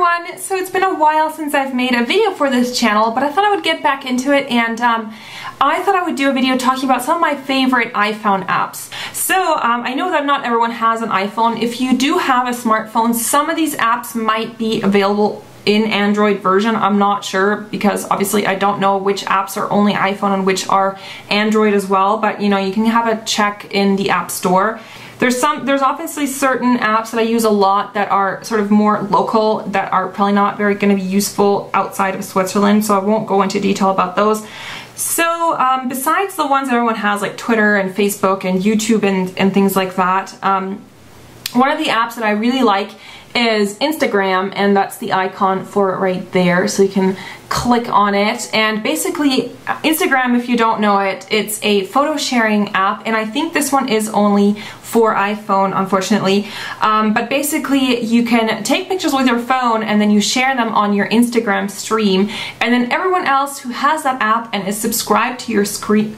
everyone! So it's been a while since I've made a video for this channel, but I thought I would get back into it, and I thought I would do a video talking about some of my favorite iPhone apps. So I know that not everyone has an iPhone. If you do have a smartphone, some of these apps might be available in Android version. I'm not sure because obviously I don't know which apps are only iPhone and which are Android as well, but you know, you can have a check in the App Store. There's obviously certain apps that I use a lot that are sort of more local, that are probably not very going to be useful outside of Switzerland, so I won't go into detail about those. So besides the ones that everyone has, like Twitter and Facebook and YouTube and things like that, one of the apps that I really like is Instagram, and that's the icon for it right there, so you can click on it. And basically Instagram, if you don't know it, it's a photo sharing app, and I think this one is only for iPhone, unfortunately, but basically you can take pictures with your phone and then you share them on your Instagram stream, and then everyone else who has that app and is subscribed to your stream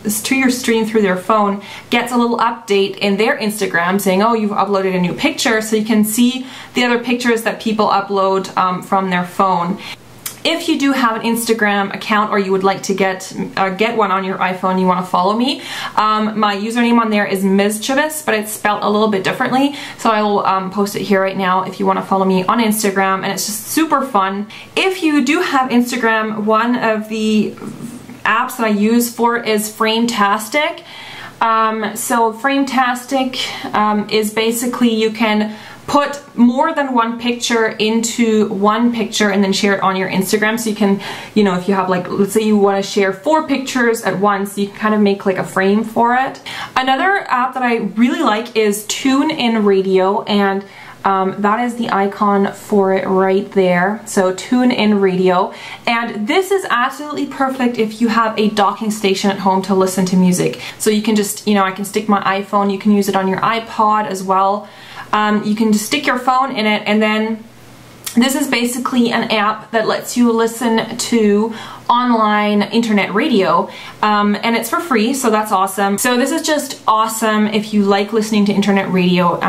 through their phone gets a little update in their Instagram saying, oh, you've uploaded a new picture, so you can see the other pictures that people upload from their phone. If you do have an Instagram account, or you would like to get one on your iPhone, you want to follow me, my username on there is mizzchievouz, but it's spelled a little bit differently, so I will post it here right now if you want to follow me on Instagram, and it's just super fun. If you do have Instagram, one of the apps that I use for it is Frametastic. So Frametastic is basically, you can put more than one picture into one picture and then share it on your Instagram. So you can, you know, if you have, like, let's say you want to share 4 pictures at once, you can kind of make like a frame for it. Another app that I really like is TuneIn Radio, and that is the icon for it right there. So TuneIn Radio, and this is absolutely perfect if you have a docking station at home to listen to music. So you can just, you know, I can stick my iPhone, you can use it on your iPod as well. You can just stick your phone in it, and then this is basically an app that lets you listen to online internet radio, and it's for free, so that's awesome. So this is just awesome if you like listening to internet radio.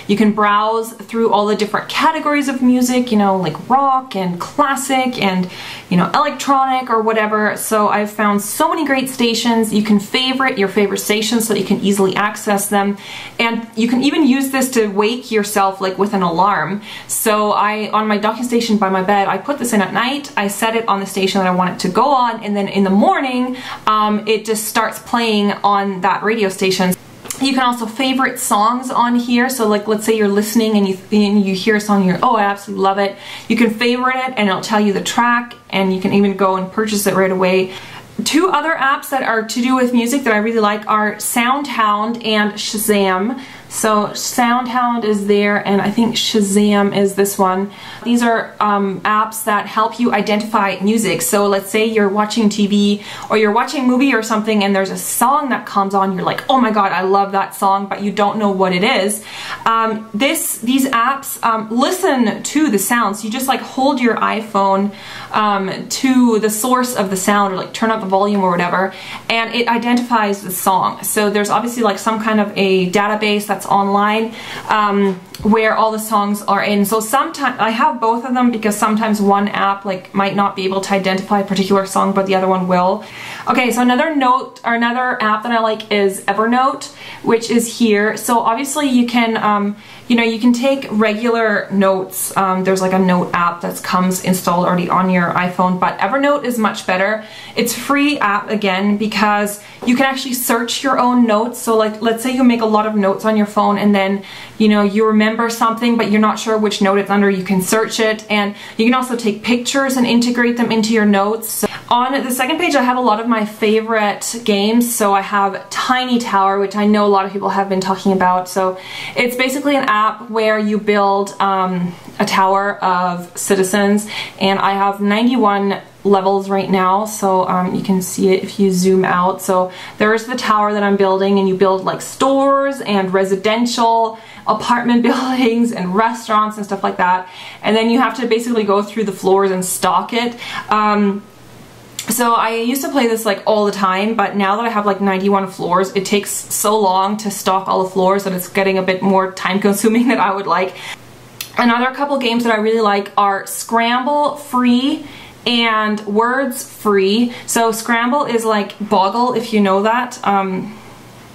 You can browse through all the different categories of music, you know, like rock and classic and, you know, electronic or whatever. So I've found so many great stations. You can favorite your favorite stations so that you can easily access them, and you can even use this to wake yourself, like with an alarm. So on my docking station by my bed, I put this in at night, I set it on the station that I want it to go on, and then in the morning it just starts playing on that radio station. You can also favorite songs on here, so like let's say you're listening and you hear a song and you're, oh, I absolutely love it. You can favorite it and it'll tell you the track, and you can even go and purchase it right away. 2 other apps that are to do with music that I really like are Soundhound and Shazam. So Soundhound is there, and I think Shazam is this one. These are apps that help you identify music. So let's say you're watching TV or you're watching a movie or something, and there's a song that comes on, you're like, oh my god, I love that song, but you don't know what it is. These apps listen to the sounds. You just like hold your iPhone to the source of the sound, or like turn up the volume or whatever, and it identifies the song. So there's obviously like some kind of a database that's online where all the songs are in. So sometimes I have both of them because sometimes one app like might not be able to identify a particular song, but the other one will. Okay, so another app that I like is Evernote, which is here. So obviously you can you know, you can take regular notes. There's like a note app that comes installed already on your iPhone, but Evernote is much better. It's a free app again because you can actually search your own notes. So like let's say you make a lot of notes on your phone, and then, you know, you remember something but you're not sure which note it's under, you can search it, and you can also take pictures and integrate them into your notes. So on the second page I have a lot of my favorite games. So I have Tiny Tower, which I know a lot of people have been talking about. So it's basically an app where you build a tower of citizens, and I have 91 levels right now, so you can see it if you zoom out. So there's the tower that I'm building, and you build like stores and residential apartment buildings and restaurants and stuff like that, and then you have to basically go through the floors and stock it. So I used to play this like all the time, but now that I have like 91 floors, it takes so long to stock all the floors that it's getting a bit more time consuming than I would like. Another couple games that I really like are Scramble free and Words free. So Scramble is like Boggle, if you know that.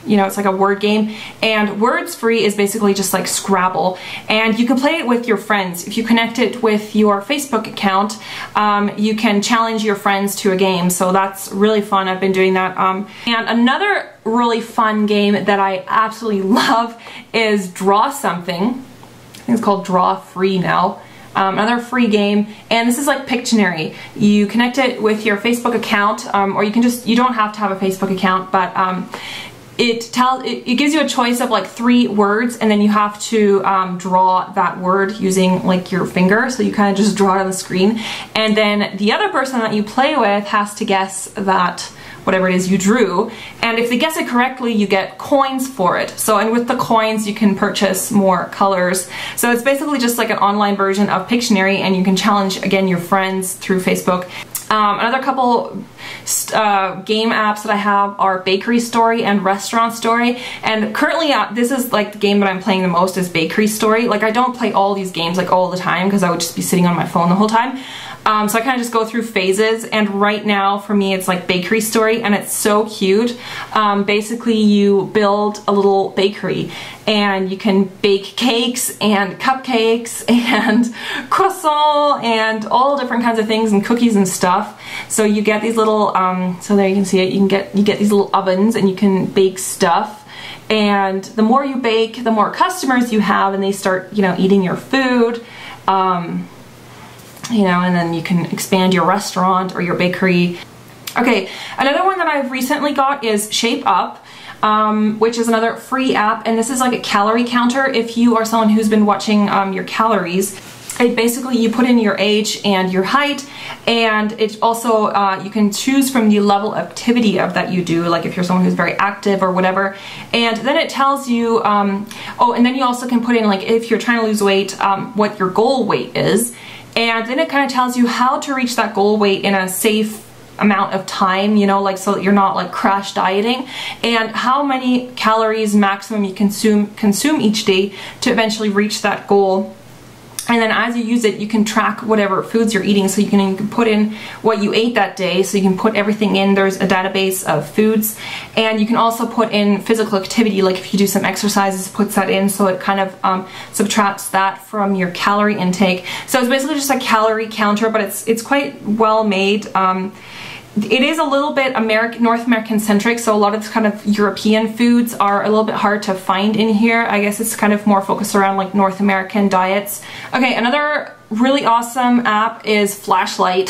You know, it's like a word game, and Words free is basically just like Scrabble, and you can play it with your friends. If you connect it with your Facebook account, you can challenge your friends to a game, so that's really fun. I've been doing that. And another really fun game that I absolutely love is Draw Something. I think it's called Draw Free now. Another free game, and this is like Pictionary. You connect it with your Facebook account, or you can just, you don't have to have a Facebook account, but it gives you a choice of like 3 words, and then you have to draw that word using like your finger. So you kind of just draw it on the screen, and then the other person that you play with has to guess that whatever it is you drew, and if they guess it correctly, you get coins for it. So, and with the coins you can purchase more colors. So it's basically just like an online version of Pictionary, and you can challenge again your friends through Facebook. Another couple game apps that I have are Bakery Story and Restaurant Story, and currently this is like the game that I'm playing the most is Bakery Story. Like, I don't play all these games like all the time because I would just be sitting on my phone the whole time. So I kind of just go through phases, and right now for me it's like Bakery Story, and it's so cute. Basically you build a little bakery, and you can bake cakes and cupcakes and croissant and all different kinds of things, and cookies and stuff. So you get these little, so there you can see it, you get these little ovens, and you can bake stuff. And the more you bake, the more customers you have, and they start, you know, eating your food. You know, and then you can expand your restaurant or your bakery. Okay, another one that I've recently got is Shape Up, which is another free app, and this is like a calorie counter. If you are someone who's been watching your calories, it basically, you put in your age and your height, and it also, you can choose from the level of activity of that you do, like if you're someone who's very active or whatever, and then it tells you, oh, and then you also can put in, like, if you're trying to lose weight, what your goal weight is. And then it kind of tells you how to reach that goal weight in a safe amount of time, you know, like, so that you're not like crash dieting, and how many calories maximum you consume each day to eventually reach that goal. And then as you use it, you can track whatever foods you're eating, so you can put in what you ate that day, so you can put everything in. There's a database of foods, and you can also put in physical activity, like if you do some exercises, it puts that in, so it kind of subtracts that from your calorie intake. So it's basically just a calorie counter, but it's quite well made. It is a little bit North American centric, so a lot of kind of European foods are a little bit hard to find in here. I guess it's kind of more focused around like North American diets. Okay, another really awesome app is Flashlight,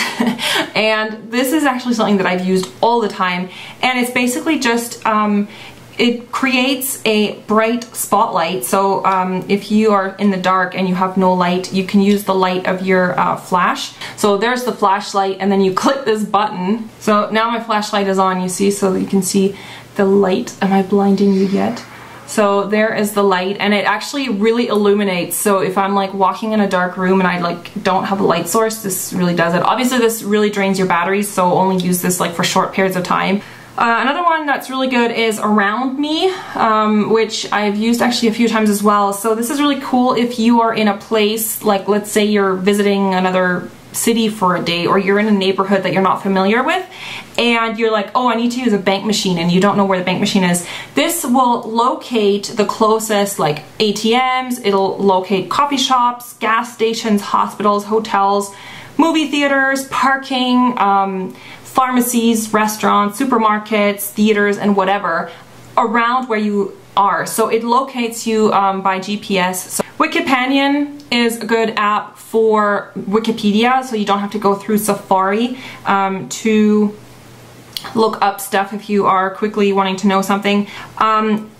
and this is actually something that I've used all the time, and it's basically just it creates a bright spotlight. So if you are in the dark and you have no light, you can use the light of your flash. So there's the flashlight, and then you click this button. So now my flashlight is on, you see, so that you can see the light. Am I blinding you yet? So there is the light, and it actually really illuminates. So if I'm like walking in a dark room and I like don't have a light source, this really does it. Obviously this really drains your batteries, so only use this like for short periods of time. Another one that's really good is Around Me, which I've used actually a few times as well. So this is really cool if you are in a place, like let's say you're visiting another city for a day, or you're in a neighborhood that you're not familiar with, and you're like, oh, I need to use a bank machine, and you don't know where the bank machine is. This will locate the closest like ATMs, it'll locate coffee shops, gas stations, hospitals, hotels, movie theaters, parking, pharmacies, restaurants, supermarkets, theaters, and whatever around where you are. So it locates you by GPS. So Wikipanion is a good app for Wikipedia, so you don't have to go through Safari to look up stuff if you are quickly wanting to know something.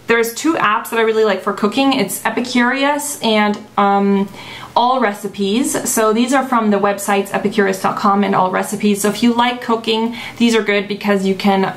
There's 2 apps that I really like for cooking. It's Epicurious and AllRecipes. So these are from the websites epicurious.com and AllRecipes. So if you like cooking, these are good because you can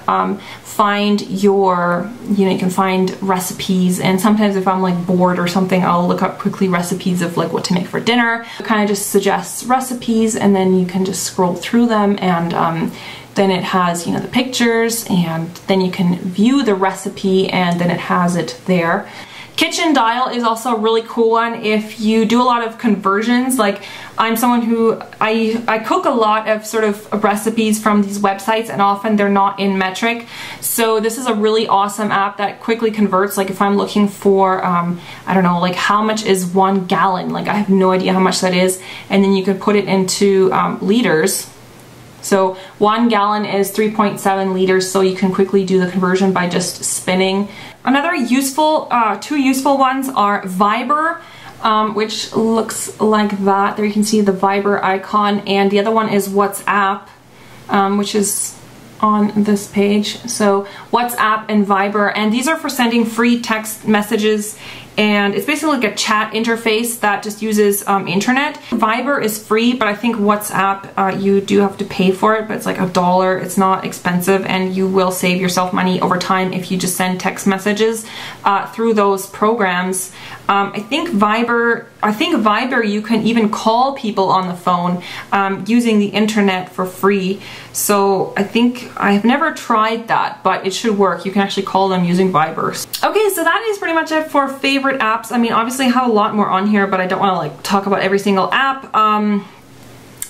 find your, you know, you can find recipes, and sometimes if I'm like bored or something, I'll look up quickly recipes of like what to make for dinner. It kind of just suggests recipes, and then you can just scroll through them, and then it has, you know, the pictures, and then you can view the recipe, and then it has it there. Kitchen Dial is also a really cool one if you do a lot of conversions. Like I'm someone who, I cook a lot of sort of recipes from these websites, and often they're not in metric. So this is a really awesome app that quickly converts. Like if I'm looking for, I don't know, like how much is 1 gallon? Like I have no idea how much that is. And then you can put it into liters. So 1 gallon is 3.7 liters, so you can quickly do the conversion by just spinning. Another useful, two useful ones are Viber, which looks like that. There you can see the Viber icon, and the other one is WhatsApp, which is on this page. So WhatsApp and Viber, and these are for sending free text messages, and it's basically like a chat interface that just uses internet. Viber is free, but I think WhatsApp you do have to pay for it, but it's like $1. It's not expensive, and you will save yourself money over time if you just send text messages through those programs. I think Viber you can even call people on the phone using the internet for free. So I think I've never tried that, but it should work. You can actually call them using Viber. Okay, so that is pretty much it for favorite apps. I mean, obviously I have a lot more on here, but I don't want to like talk about every single app.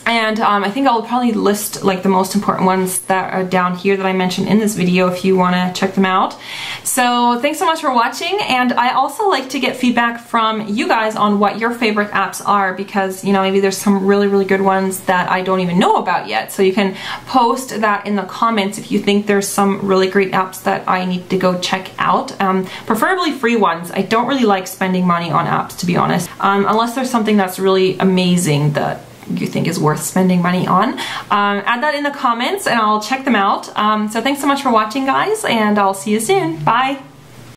I think I'll probably list like the most important ones that are down here that I mentioned in this video if you want to check them out. So thanks so much for watching, and I also like to get feedback from you guys on what your favorite apps are, because, you know, maybe there's some really good ones that I don't even know about yet. So you can post that in the comments if you think there's some really great apps that I need to go check out. Preferably free ones. I don't really like spending money on apps, to be honest, unless there's something that's really amazing that you think is worth spending money on. Add that in the comments and I'll check them out. So thanks so much for watching, guys, and I'll see you soon. Bye!